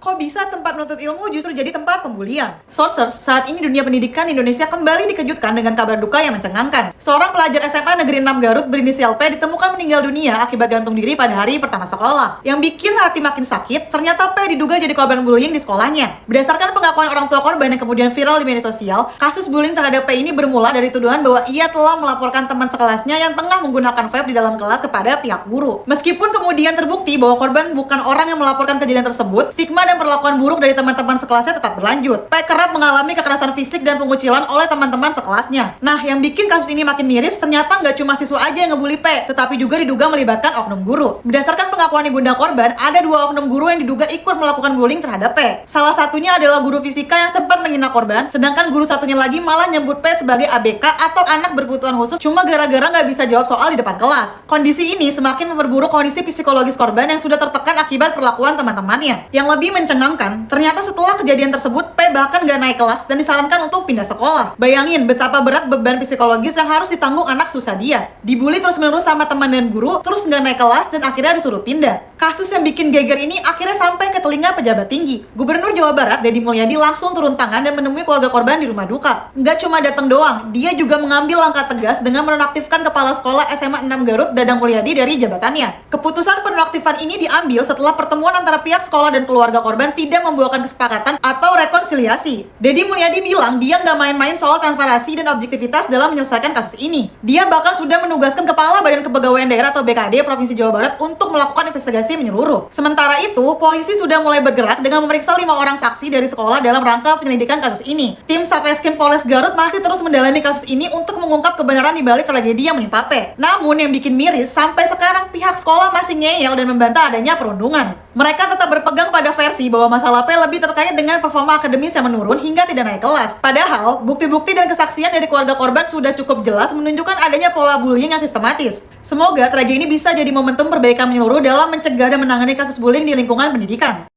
kok bisa tempat menuntut ilmu justru jadi tempat pembulian? Sources, saat ini dunia pendidikan di Indonesia kembali dikejutkan dengan kabar duka yang mencengangkan. Seorang pelajar SMA Negeri 6 Garut berinisial P ditemukan meninggal dunia akibat gantung diri pada hari pertama sekolah. Yang bikin hati makin sakit, ternyata P diduga jadi korban bullying di sekolahnya. Berdasarkan pengakuan orang tua korban yang kemudian viral di media sosial, kasus bullying terhadap P ini bermula dari tuduhan bahwa ia telah melaporkan teman sekelasnya yang tengah menggunakan vape di dalam kelas kepada pihak guru. Meskipun kemudian terbukti bahwa korban bukan orang yang melaporkan kejadian tersebut, stigma dan perlakuan buruk dari teman-teman sekelasnya tetap berlanjut. P kerap mengalami kekerasan fisik dan pengucilan oleh teman-teman sekelasnya. Nah, yang bikin kasus ini makin miris, ternyata nggak cuma siswa aja yang ngebully P, tetapi juga diduga melibatkan oknum guru. Berdasarkan pengakuan ibunda korban, ada 2 oknum guru yang diduga ikut melakukan bullying terhadap P. Salah satunya adalah guru fisika yang sempat menghina korban, sedangkan guru satunya lagi malah nyebut P sebagai ABK atau anak berkebutuhan khusus cuma gara-gara nggak bisa jawab soal di depan kelas. Kondisi ini semakin memperburuk kondisi psikologis korban yang sudah tertekan akibat perlakuan teman-temannya. Yang lebih mencengangkan, ternyata setelah kejadian tersebut, P bahkan gak naik kelas dan disarankan untuk pindah sekolah. Bayangin betapa berat beban psikologis yang harus ditanggung anak susah dia. Dibully terus-menerus sama teman dan guru, terus gak naik kelas dan akhirnya disuruh pindah. Kasus yang bikin geger ini akhirnya sampai ke telinga pejabat tinggi. Gubernur Jawa Barat, Deddy Mulyadi, langsung turun tangan dan menemui keluarga korban di rumah duka. Nggak cuma datang doang, dia juga mengambil langkah tegas dengan menonaktifkan Kepala Sekolah SMA 6 Garut, Dadang Mulyadi, dari jabatannya. Keputusan penonaktifan ini diambil setelah pertemuan antara pihak sekolah dan keluarga korban tidak membuahkan kesepakatan atau rekonsiliasi. Deddy Mulyadi bilang dia nggak main-main soal transparansi dan objektivitas dalam menyelesaikan kasus ini. Dia bahkan sudah menugaskan Kepala Badan Kepegawaian Daerah atau BKD Provinsi Jawa Barat untuk melakukan investigasi menyeluruh. Sementara itu, polisi sudah mulai bergerak dengan memeriksa 5 orang saksi dari sekolah dalam rangka penyelidikan kasus ini. Tim Satreskrim Polres Garut masih terus mendalami kasus ini untuk mengungkap kebenaran di balik tragedi yang menimpa P. Namun yang bikin miris, sampai sekarang pihak sekolah masih ngeyel dan membantah adanya perundungan. Mereka tetap berpegang pada versi bahwa masalah P lebih terkait dengan performa akademis yang menurun hingga tidak naik kelas. Padahal, bukti-bukti dan kesaksian dari keluarga korban sudah cukup jelas menunjukkan adanya pola bullying yang sistematis. Semoga tragedi ini bisa jadi momentum perbaikan menyeluruh dalam mencegah dan menangani kasus bullying di lingkungan pendidikan.